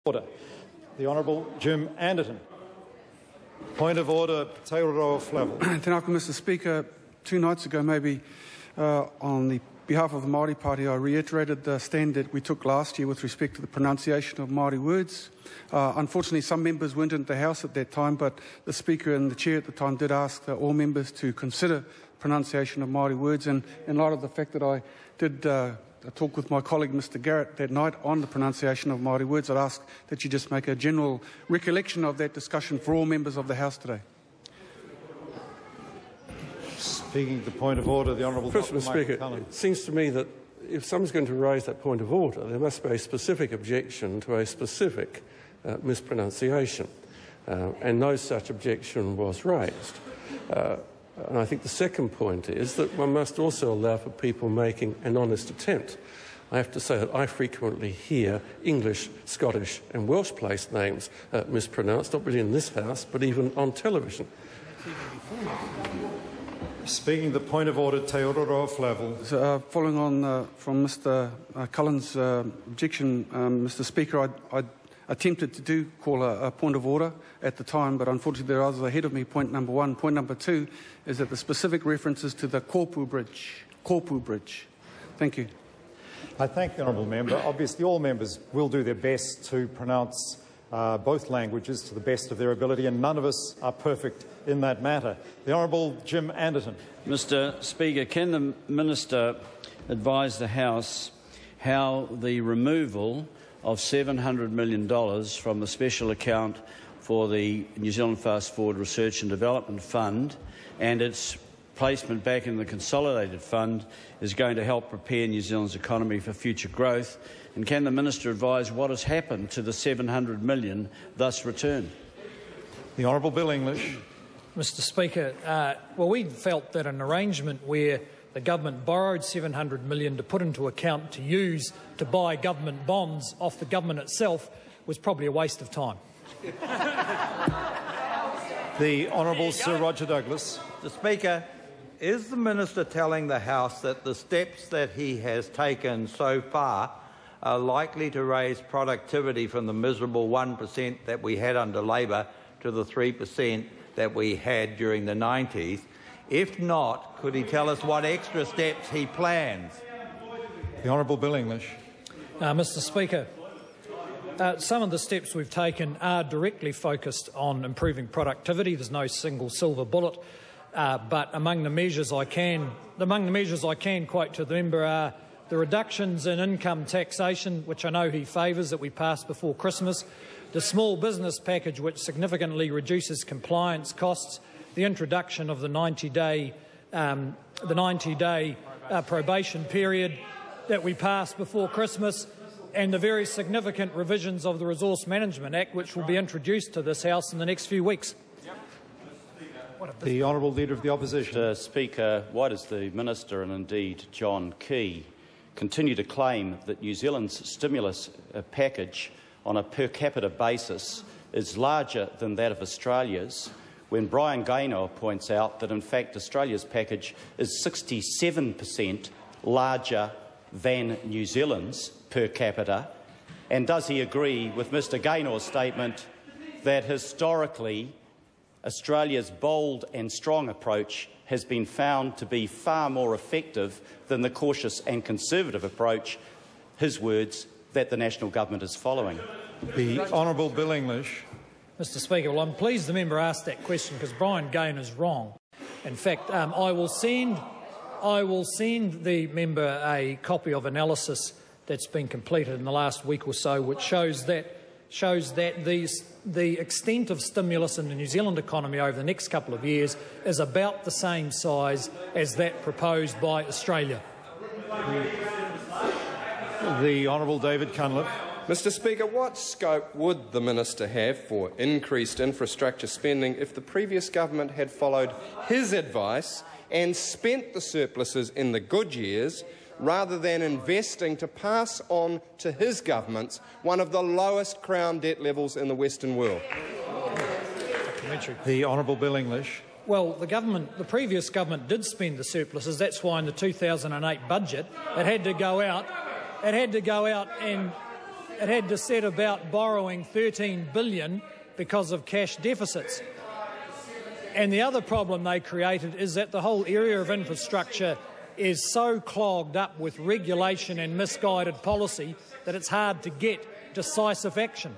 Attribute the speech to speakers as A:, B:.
A: Order. The Honourable Jim Anderton. Point of order, Te Reo Flavel.
B: Tēnā koe, Mr. Speaker. 2 nights ago, maybe, on the behalf of the Māori Party, I reiterated the stand that we took last year with respect to the pronunciation of Māori words. Unfortunately, some members weren't in the House at that time, but the Speaker and the Chair at the time did ask all members to consider pronunciation of Māori words, and in light of the fact that I did talk with my colleague Mr. Garrett that night on the pronunciation of Māori words, I'd ask that you just make a general recollection of that discussion for all members of the House today.
A: Speaking the point of order, the Honourable
C: Mr. Speaker, it seems to me that if someone's going to raise that point of order, there must be a specific objection to a specific mispronunciation, and no such objection was raised. And I think the second point is that one must also allow for people making an honest attempt. I have to say that I frequently hear English, Scottish and Welsh place names mispronounced, not really in this House, but even on television.
A: Speaking the point of order, Te Reo Flavel.
B: Following on from Mr. Cullen's objection, Mr. Speaker, I attempted to do call a point of order at the time, but unfortunately there are others ahead of me. Point number 1. Point number 2 is that the specific references to the Korpu Bridge. Korpu Bridge. Thank you.
A: I thank the honourable member. Obviously, all members will do their best to pronounce both languages to the best of their ability, and none of us are perfect in that matter. The Honourable Jim Anderton.
D: Mr. Speaker, can the Minister advise the House how the removal of $700 million from the special account for the New Zealand Fast Forward Research and Development Fund and its placement back in the Consolidated Fund is going to help prepare New Zealand's economy for future growth? And can the Minister advise what has happened to the $700 million thus returned?
A: The Honourable Bill English.
E: Mr. Speaker, well, we felt that an arrangement where the government borrowed $700 million to put into account to use to buy government bonds off the government itself was probably a waste of time.
A: The Honourable Sir Roger Douglas.
F: Mr. Speaker, is the Minister telling the House that the steps that he has taken so far are likely to raise productivity from the miserable 1% that we had under Labor to the 3% that we had during the 90s? If not, could he tell us what extra steps he plans?
A: The Honourable Bill English.
E: Mr. Speaker, some of the steps we've taken are directly focused on improving productivity. There's no single silver bullet, but among the measures I can quote to the member are the reductions in income taxation, which I know he favours, that we passed before Christmas, the small business package, which significantly reduces compliance costs, the introduction of the 90-day probation period that we passed before Christmas, and the very significant revisions of the Resource Management Act, which will be introduced to this House in the next few weeks.
A: The Honourable Leader of the Opposition.
D: Mr. Speaker, why does the Minister and indeed John Key continue to claim that New Zealand's stimulus package on a per capita basis is larger than that of Australia's, when Brian Gaynor points out that in fact Australia's package is 67% larger than New Zealand's per capita? And does he agree with Mr. Gaynor's statement that historically Australia's bold and strong approach has been found to be far more effective than the cautious and conservative approach, his words, that the national government is following?
A: The Honourable Bill English.
E: Mr. Speaker, well, I'm pleased the member asked that question because Brian Gaynor is wrong. In fact, I will send the member a copy of analysis that's been completed in the last week or so, which shows that the extent of stimulus in the New Zealand economy over the next couple of years is about the same size as that proposed by Australia.
A: The Honourable David Cunliffe.
G: Mr. Speaker, what scope would the Minister have for increased infrastructure spending if the previous government had followed his advice and spent the surpluses in the good years rather than investing to pass on to his governments one of the lowest Crown debt levels in the Western world?
A: The Honourable Bill English.
E: Well, the previous government did spend the surpluses. That's why in the 2008 budget it had to go out and it had to set about borrowing $13 billion because of cash deficits. And the other problem they created is that the whole area of infrastructure is so clogged up with regulation and misguided policy that it's hard to get decisive action.